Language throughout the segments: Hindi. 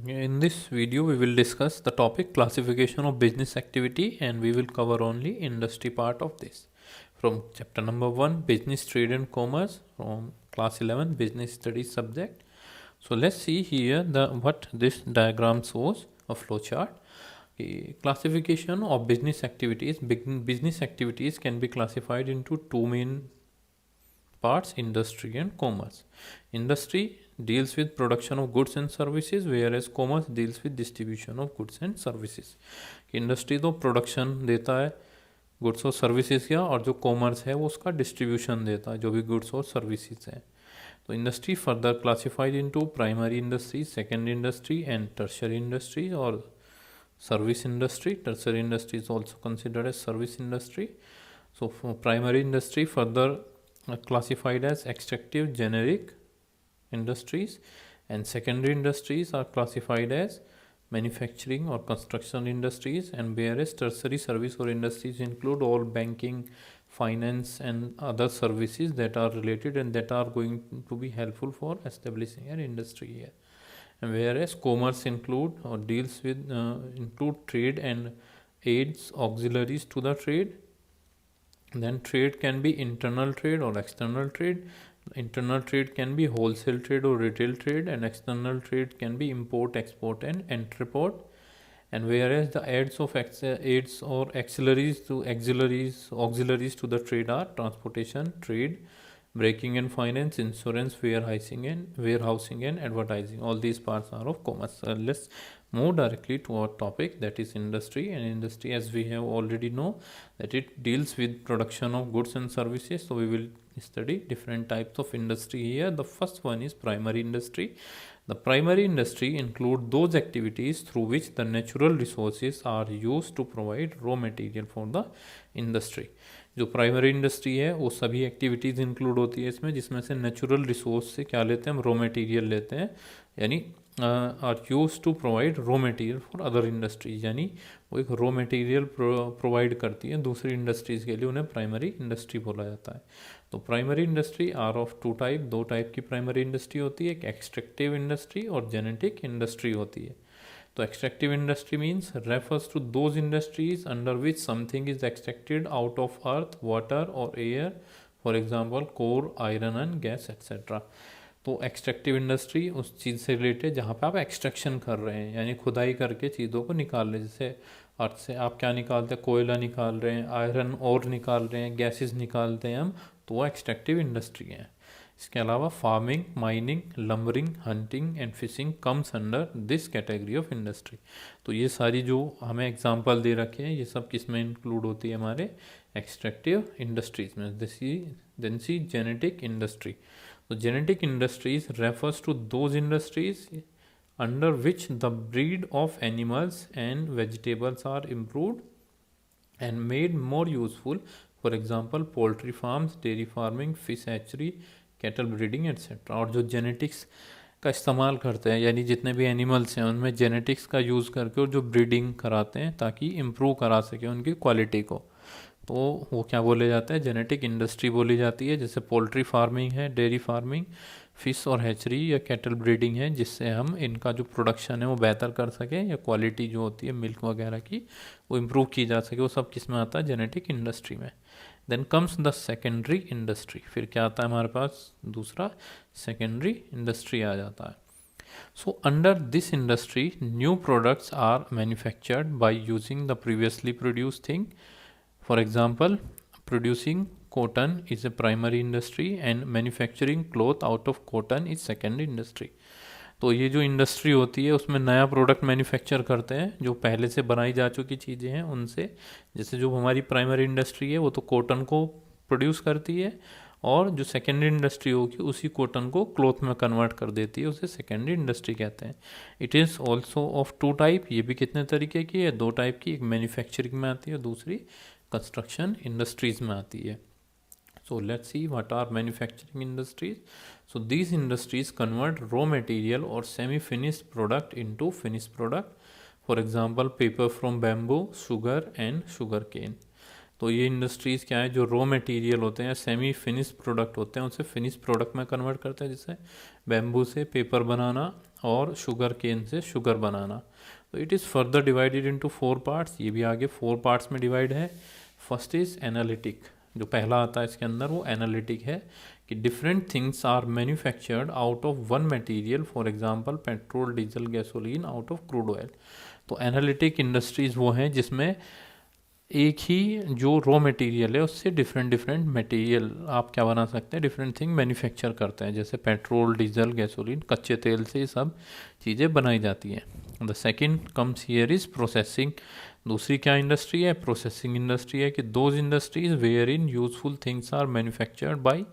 In this video, we will discuss the topic classification of business activity, and we will cover only industry part of this. From chapter number 1, business, trade and commerce, from class 11, business studies subject. So let's see here what this diagram shows, a flowchart. Classification of business activities. Business activities can be classified into two main parts: industry and commerce. Industry deals with production of goods and services, whereas commerce deals with distribution of goods and services. Industry तो प्रोडक्शन देता है गुड्स और सर्विसेज का, और जो कॉमर्स है वो उसका डिस्ट्रीब्यूशन देता है जो भी गुड्स और सर्विसेज है. तो industry further classified into primary industry, second industry and tertiary industry और service industry. Tertiary industry is also considered as service industry. So for primary industry further classified as extractive generic industries, and secondary industries are classified as manufacturing or construction industries, and whereas tertiary service or industries include all banking, finance and other services that are related and that are going to be helpful for establishing an industry here. And whereas commerce include or deals with include trade and aids auxiliaries to the trade. Then trade can be internal trade or external trade. Internal trade can be wholesale trade or retail trade, and external trade can be import, export and entreport. And whereas the aids or auxiliaries to the trade are transportation, trade, braking and finance, insurance, warehousing and advertising. All these parts are of commerce. Let's move directly to our topic, that is industry. And industry, as we have already know, that it deals with production of goods and services. So we will study different types of industry here. The first one is primary industry. The primary industry include those activities through which the natural resources are used to provide raw material for the industry. जो प्राइमरी इंडस्ट्री है वो सभी एक्टिविटीज़ इंक्लूड होती है इसमें, जिसमें से नेचुरल रिसोर्स से क्या लेते हैं हम, रॉ मटेरियल लेते हैं, यानी are use to provide raw material for other industries, यानी वो एक रॉ मटेरियल प्रोवाइड करती है दूसरी इंडस्ट्रीज़ के लिए, उन्हें प्राइमरी इंडस्ट्री बोला जाता है. तो primary industry are of two type, दो टाइप की प्राइमरी इंडस्ट्री होती है, एक एक्सट्रैक्टिव इंडस्ट्री और जेनेटिक इंडस्ट्री होती है. तो extractive industry means refers to those industries under which something is extracted out of earth, water or air, for example coal, iron and gas etc. तो एक्सट्रैक्टिव इंडस्ट्री उस चीज़ से रिलेटेड जहाँ पे आप एक्सट्रैक्शन कर रहे हैं, यानी खुदाई करके चीज़ों को निकाल रहे हैं. जैसे अर्थ से आप क्या निकालते हैं, कोयला निकाल रहे हैं, आयरन और निकाल रहे हैं, गैसेस निकालते हैं हम, तो वो एक्सट्रैक्टिव इंडस्ट्री है. इसके अलावा farming, mining, lumbering, hunting and fishing comes under this category of industry. तो ये सारी जो हमें एग्जांपल दे रखे हैं ये सब किस में इंक्लूड होती है, हमारे एक्सट्रैक्टिव इंडस्ट्रीज में. Then see genetic industry. तो genetic industries refers to those industries under which the breed of animals and vegetables are improved and made more useful. For example poultry farms, dairy farming, fish hatchery, cattle breeding etcetera. और जो जेनेटिक्स का इस्तेमाल करते हैं, यानी जितने भी एनिमल्स हैं उनमें जेनेटिक्स का यूज़ करके और जो ब्रीडिंग कराते हैं ताकि इम्प्रूव करा सके उनकी क्वालिटी को, तो वो क्या बोले जाते हैं, जेनेटिक इंडस्ट्री बोली जाती है. जैसे पोल्ट्री फार्मिंग है, डेयरी फार्मिंग, फिश और हैचरी या कैटल ब्रीडिंग है, जिससे हम इनका जो प्रोडक्शन है वो बेहतर कर सकें या क्वालिटी जो होती है मिल्क वगैरह की वो इम्प्रूव की जा सके. वो सब किस में आता है, जेनेटिक इंडस्ट्री में. Then comes the secondary industry. फिर क्या आता है हमारे पास, दूसरा सेकेंडरी इंडस्ट्री आ जाता है. So under this industry new products are manufactured by using the previously produce thing. For example producing cotton is a primary industry and manufacturing cloth out of cotton is secondary industry. तो ये जो इंडस्ट्री होती है उसमें नया प्रोडक्ट मैन्युफैक्चर करते हैं जो पहले से बनाई जा चुकी चीज़ें हैं उनसे. जैसे जो हमारी प्राइमरी इंडस्ट्री है वो तो कॉटन को प्रोड्यूस करती है, और जो सेकेंडरी इंडस्ट्री होगी उसी कॉटन को क्लॉथ में कन्वर्ट कर देती है, उसे सेकेंडरी इंडस्ट्री कहते हैं. It is also of two type. ये भी कितने तरीके की है, दो टाइप की. एक मैन्युफैक्चरिंग में आती है, दूसरी कंस्ट्रक्शन इंडस्ट्रीज़ में आती है. So let's see what are manufacturing industries. So these industries convert raw material or semi-finished product into finished product. For example, paper from bamboo, sugar and sugar cane. तो ये इंडस्ट्रीज़ क्या है, जो रॉ मटेरियल होते हैं, सेमी फिनिश प्रोडक्ट होते हैं, उसे फिनिश प्रोडक्ट में कन्वर्ट करते हैं. जैसे बैम्बू से पेपर बनाना और शुगर केन से शुगर बनाना। तो it is further divided into 4 parts, ये भी आगे 4 पार्ट्स में डिवाइड है। फर्स्ट इज एनालिटिक, जो पहला आता है इसके अंदर वो एनालिटिक है कि different things are manufactured out of one material, for example petrol, diesel, gasoline out of crude oil. तो एनालिटिक इंडस्ट्रीज वो हैं जिसमें एक ही जो रॉ मटेरियल है उससे डिफरेंट डिफरेंट मटेरियल आप क्या बना सकते हैं, डिफरेंट थिंग मैन्युफैक्चर करते हैं, जैसे पेट्रोल, डीजल, गैसोलीन, कच्चे तेल से ये सब चीज़ें बनाई जाती हैं। The second comes here is processing. दूसरी क्या इंडस्ट्री है, प्रोसेसिंग इंडस्ट्री है कि those industries where in useful things are manufactured by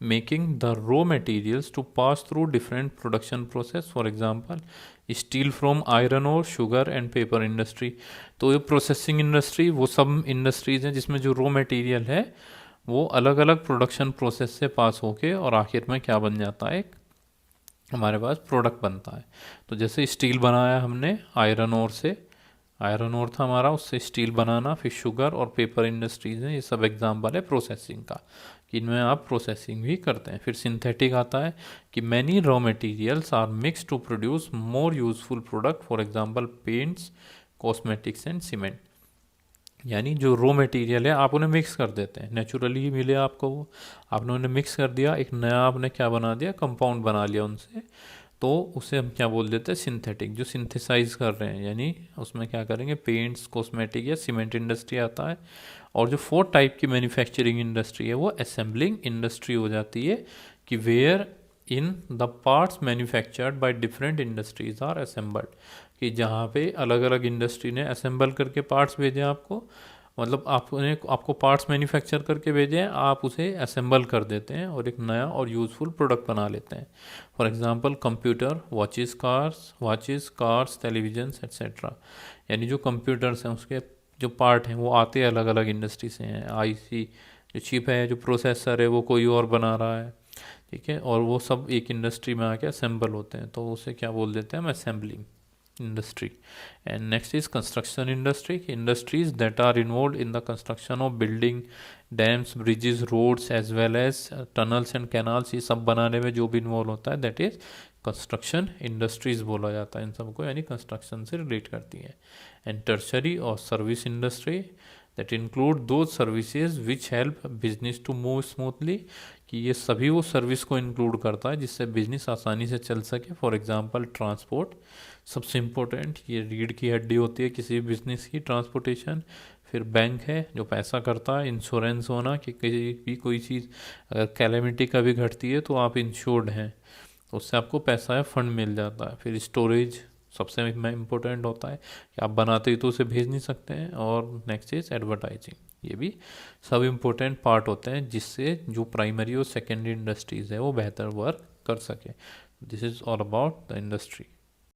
making the raw materials to pass through different production process, for example steel from iron और शुगर एंड पेपर इंडस्ट्री। तो ये प्रोसेसिंग इंडस्ट्री वो सब इंडस्ट्रीज हैं जिसमें जो रॉ मटेरियल है वो अलग अलग प्रोडक्शन प्रोसेस से पास होके और आखिर में क्या बन जाता है, हमारे पास प्रोडक्ट बनता है। तो जैसे स्टील बनाया हमने आयरन ओर से, आयरन ओर था हमारा, उससे स्टील बनाना, फिर शुगर और पेपर इंडस्ट्रीज हैं, ये सब एग्जाम्पल है प्रोसेसिंग का कि इनमें आप प्रोसेसिंग भी करते हैं। फिर सिंथेटिक आता है कि many raw materials are mix to produce more useful product, for example paints, cosmetics and cement. यानी जो रॉ मटेरियल है आप उन्हें मिक्स कर देते हैं, नेचुरली ही मिले आपको वो, आपने उन्हें मिक्स कर दिया, एक नया आपने क्या बना दिया, कंपाउंड बना लिया उनसे, तो उसे हम क्या बोल देते हैं, सिंथेटिक। जो सिंथेसाइज कर रहे हैं यानी उसमें क्या करेंगे, पेंट्स, कॉस्मेटिक या सीमेंट इंडस्ट्री आता है। और जो 4 टाइप की मैन्युफैक्चरिंग इंडस्ट्री है वो असेंबलिंग इंडस्ट्री हो जाती है कि where in the parts manufactured by different industries are assembled, कि जहाँ पे अलग अलग इंडस्ट्री ने असेंबल करके पार्ट्स भेजे आपको, मतलब आपको पार्ट्स मैन्युफैक्चर करके भेजे हैं, आप उसे असेंबल कर देते हैं और एक नया और यूज़फुल प्रोडक्ट बना लेते हैं। For example computer, watches, cars, televisions etcetera. यानी जो कंप्यूटर्स हैं उसके जो पार्ट हैं वो आते अलग अलग इंडस्ट्री से हैं। आईसी जो चिप है, जो प्रोसेसर है वो कोई और बना रहा है, ठीक है, और वो सब एक इंडस्ट्री में आके असेंबल होते हैं, तो उसे क्या बोल देते हैं हम, assembling industry. And next is construction industry, industries that are involved in the construction of building, dams, bridges, roads as well as tunnels and canals, ये सब बनाने में जो भी इन्वॉल्व होता है that is कंस्ट्रक्शन इंडस्ट्रीज बोला जाता है इन सबको, यानी कंस्ट्रक्शन से रिलेट करती है। एंड टर्शरी और service industry that include those services which help business to move smoothly, कि ये सभी वो सर्विस को इंक्लूड करता है जिससे बिजनेस आसानी से चल सके। फॉर एग्जांपल ट्रांसपोर्ट, सबसे इम्पोर्टेंट, ये रीढ़ की हड्डी होती है किसी भी बिजनेस की, ट्रांसपोर्टेशन। फिर बैंक है जो पैसा करता है, इंश्योरेंस होना कि कहीं भी कोई चीज़ अगर कैलेमिटी कभी घटती है तो आप इंश्योर्ड हैं, तो उससे आपको पैसा या फंड मिल जाता है। फिर स्टोरेज सबसे इम्पोर्टेंट होता है कि आप बनाते ही तो उसे भेज नहीं सकते हैं। और नेक्स्ट इज एडवर्टाइजिंग, ये भी सब इम्पोर्टेंट पार्ट होते हैं जिससे जो प्राइमरी और सेकेंडरी इंडस्ट्रीज़ है वो बेहतर वर्क कर सके। This is all about the industry.